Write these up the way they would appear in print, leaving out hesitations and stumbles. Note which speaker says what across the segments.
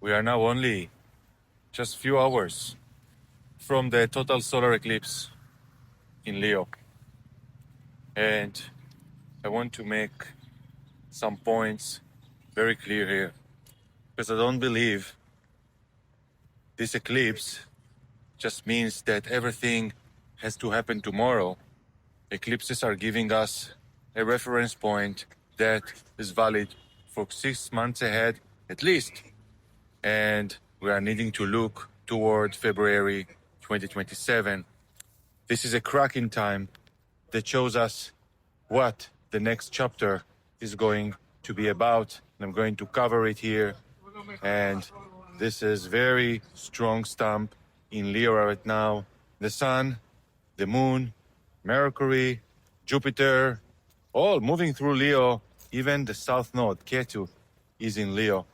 Speaker 1: We are now only just few hours from the total solar eclipse in Leo. And I want to make some points very clear here, because I don't believe this eclipse just means that everything has to happen tomorrow. Eclipses are giving us a reference point that is valid for 6 months ahead at least. And we are needing to look toward February 2027. This is a crack in time that shows us what the next chapter is going to be about. I'm going to cover it here. And this is very strong stamp in Leo right now. The sun, the moon, Mercury, Jupiter, all moving through Leo. Even the south node, Ketu, is in Leo.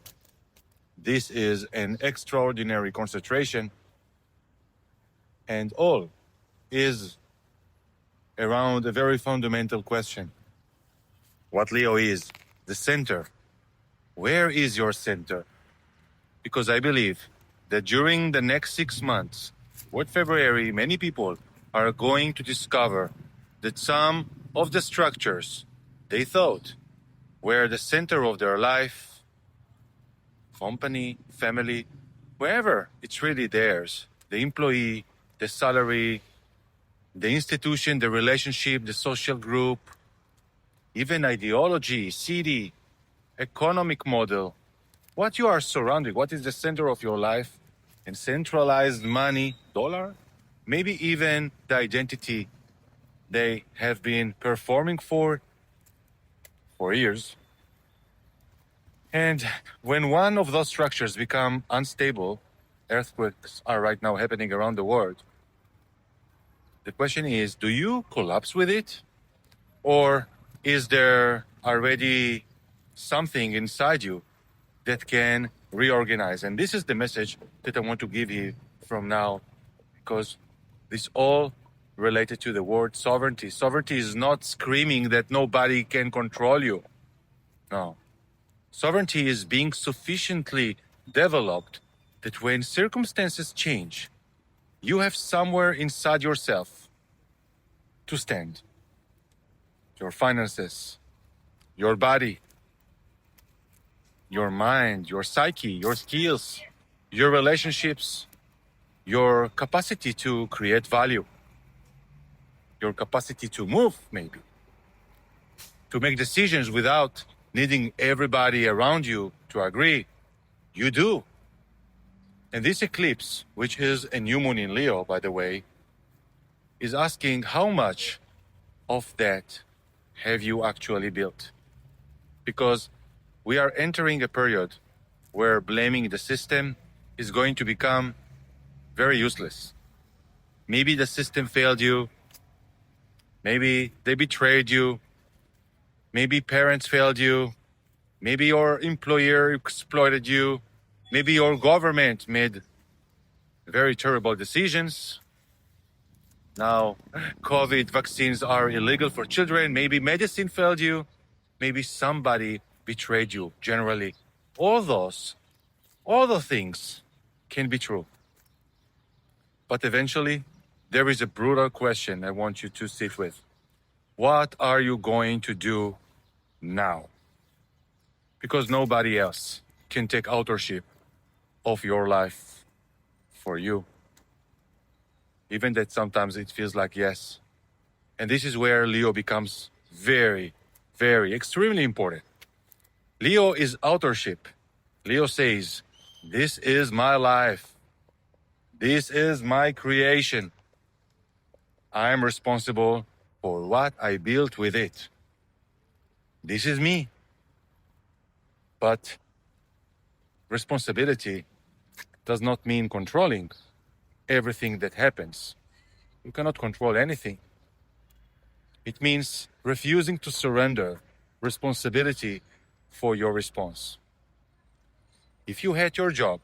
Speaker 1: This is an extraordinary concentration, and all is around a very fundamental question. What Leo is, the center. Where is your center? Because I believe that during the next 6 months, toward February, many people are going to discover that some of the structures they thought were the center of their life, company, family, wherever it's really theirs, the employee, the salary, the institution, the relationship, the social group, even ideology, city, economic model, what you are surrounded, what is the center of your life, and centralized money, dollar, maybe even the identity they have been performing for years. And when one of those structures become unstable, earthquakes are right now happening around the world. The question is, do you collapse with it? Or is there already something inside you that can reorganize? And this is the message that I want to give you from now, because this all related to the word sovereignty. Sovereignty is not screaming that nobody can control you. No. Sovereignty is being sufficiently developed that when circumstances change, you have somewhere inside yourself to stand. Your finances, your body, your mind, your psyche, your skills, your relationships, your capacity to create value, your capacity to move, maybe, to make decisions without needing everybody around you to agree. You do. And this eclipse, which is a new moon in Leo, by the way, is asking how much of that have you actually built? Because we are entering a period where blaming the system is going to become very useless. Maybe the system failed you. Maybe they betrayed you. Maybe parents failed you. Maybe your employer exploited you. Maybe your government made very terrible decisions. Now, COVID vaccines are illegal for children. Maybe medicine failed you. Maybe somebody betrayed you, generally. All those things can be true. But eventually, there is a brutal question I want you to sit with. What are you going to do now? Because nobody else can take authorship of your life for you. Even that sometimes it feels like yes. And this is where Leo becomes very, very, extremely important. Leo is authorship. Leo says, this is my life. This is my creation. I am responsible for what I built with it. This is me. But responsibility does not mean controlling everything that happens. You cannot control anything. It means refusing to surrender responsibility for your response. If you hate your job,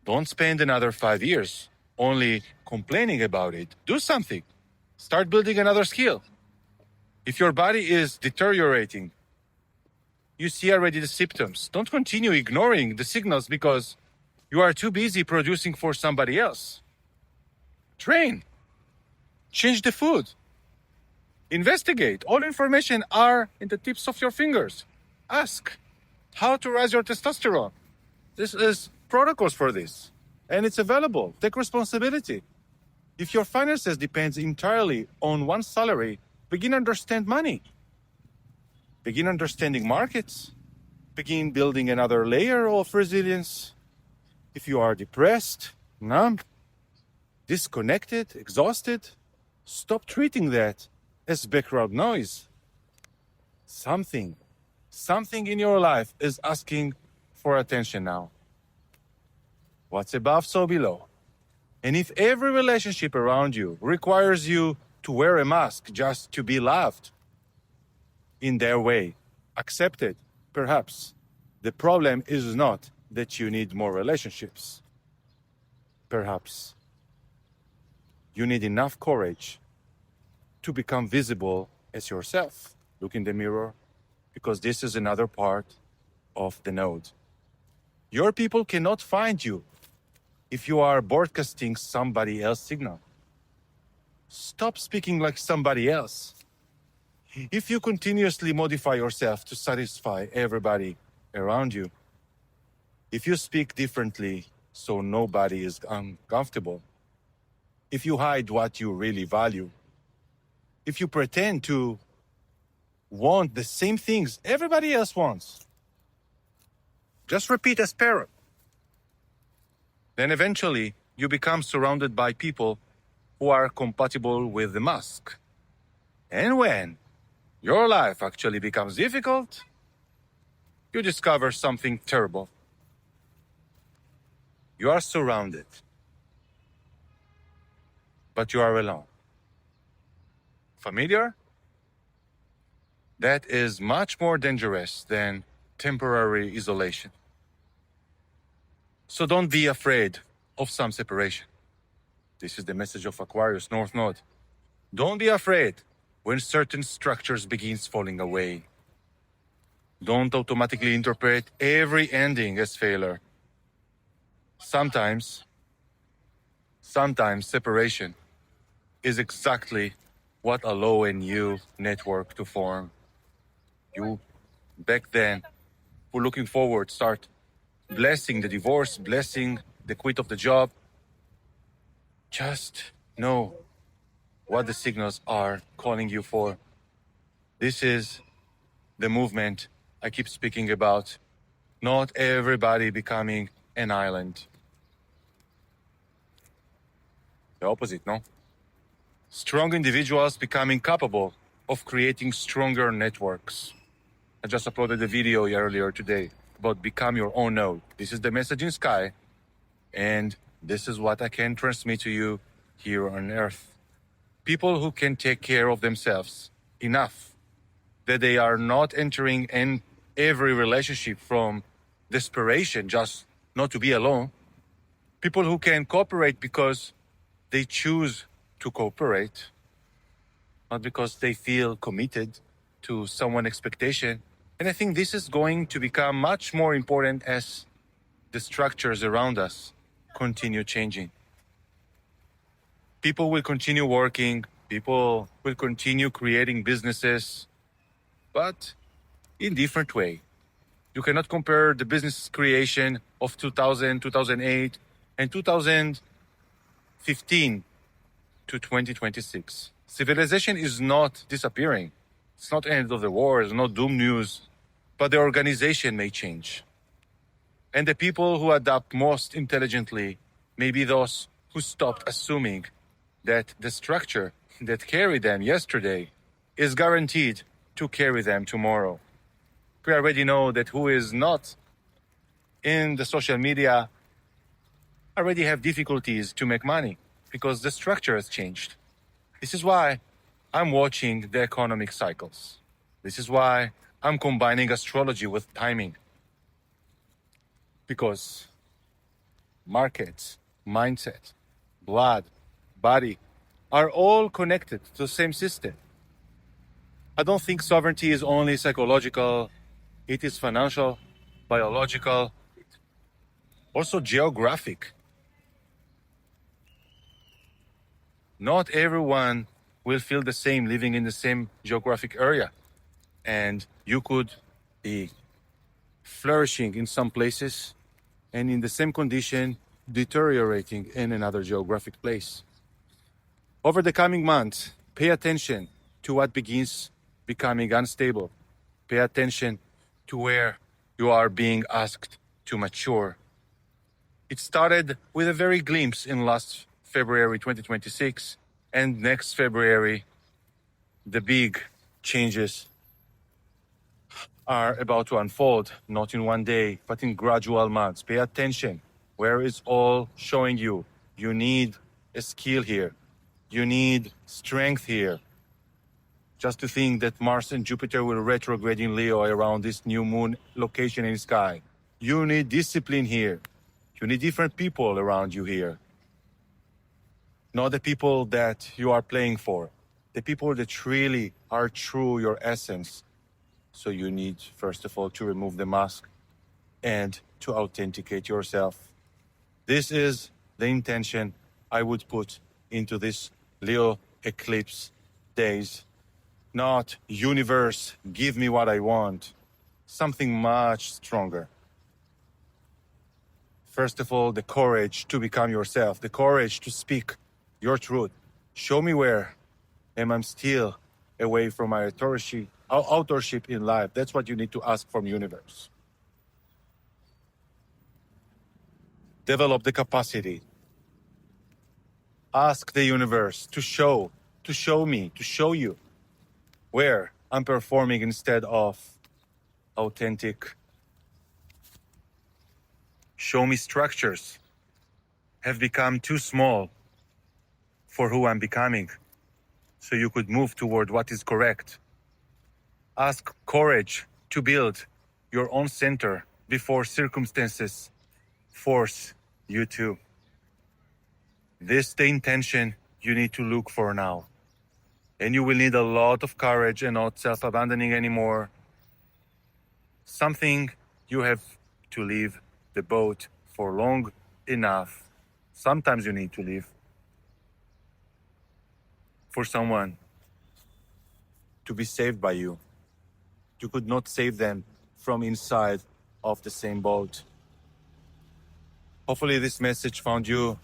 Speaker 1: don't spend another 5 years only complaining about it. Do something. Start building another skill. If your body is deteriorating, you see already the symptoms. Don't continue ignoring the signals because you are too busy producing for somebody else. Train. Change the food. Investigate. All information are in the tips of your fingers. Ask how to raise your testosterone. This is protocols for this. And it's available. Take responsibility. If your finances depends entirely on one salary, begin understand money. Begin understanding markets. Begin building another layer of resilience. If you are depressed, numb, disconnected, exhausted, stop treating that as background noise. Something in your life is asking for attention now. What's above, so below. And if every relationship around you requires you to wear a mask just to be loved in their way, accepted, perhaps, the problem is not that you need more relationships. Perhaps you need enough courage to become visible as yourself. Look in the mirror, because this is another part of the node. Your people cannot find you if you are broadcasting somebody else's signal. Stop speaking like somebody else. If you continuously modify yourself to satisfy everybody around you, if you speak differently so nobody is uncomfortable, if you hide what you really value, if you pretend to want the same things everybody else wants, just repeat as parrot. Then eventually you become surrounded by people who are compatible with the mask. And when your life actually becomes difficult, you discover something terrible. You are surrounded, but you are alone. Familiar? That is much more dangerous than temporary isolation. So don't be afraid of some separation. This is the message of Aquarius North Node. Don't be afraid when certain structures begins falling away. Don't automatically interpret every ending as failure. Sometimes separation is exactly what allows a new network to form. You, back then, were looking forward, start blessing the divorce, blessing the quit of the job. Just know what the signals are calling you for. This is the movement I keep speaking about. Not everybody becoming an island. The opposite, no? Strong individuals becoming capable of creating stronger networks. I just uploaded a video earlier today about become your own node. This is the message in sky, and this is what I can transmit to you here on Earth. People who can take care of themselves enough that they are not entering in every relationship from desperation just not to be alone. People who can cooperate because they choose to cooperate, not because they feel committed to someone's expectation. And I think this is going to become much more important as the structures around us continue changing. People will continue working, people will continue creating businesses, but in different way. You cannot compare the business creation of 2000, 2008, and 2015 to 2026. Civilization is not disappearing. It's not end of the war, it's not doom news, but the organization may change. And the people who adapt most intelligently may be those who stopped assuming that the structure that carried them yesterday is guaranteed to carry them tomorrow. We already know that who is not in the social media already have difficulties to make money because the structure has changed. This is why I'm watching the economic cycles. This is why I'm combining astrology with timing. Because markets, mindset, blood, body are all connected to the same system. I don't think sovereignty is only psychological It is financial, biological, also geographic. Not everyone will feel the same living in the same geographic area. And you could be flourishing in some places and in the same condition deteriorating in another geographic place. Over the coming months, pay attention to what begins becoming unstable. Pay attention to where you are being asked to mature. It started with a very glimpse in last February 2026, and next February, the big changes are about to unfold, not in one day, but in gradual months. Pay attention where it's all showing you. You need a skill here. You need strength here. Just to think that Mars and Jupiter will retrograde in Leo around this new moon location in the sky. You need discipline here. You need different people around you here. Not the people that you are playing for. The people that really are true your essence. So you need, first of all, to remove the mask and to authenticate yourself. This is the intention I would put into this Leo eclipse days. Not universe, give me what I want. Something much stronger. First of all, the courage to become yourself, the courage to speak your truth. Show me where am I still away from my authorship in life. That's what you need to ask from universe. Develop the capacity. Ask the universe to show me, to show you where I'm performing instead of authentic. Show me structures have become too small for who I'm becoming, so you could move toward what is correct. Ask courage to build your own center before circumstances force you to. This is the intention you need to look for now. And you will need a lot of courage and not self-abandoning anymore. Something you have to leave the boat for long enough. Sometimes you need to leave for someone to be saved by you. You could not save them from inside of the same boat. Hopefully this message found you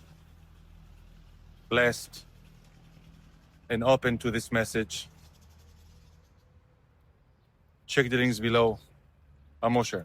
Speaker 1: blessed and open to this message. Check the links below. I'm Osher.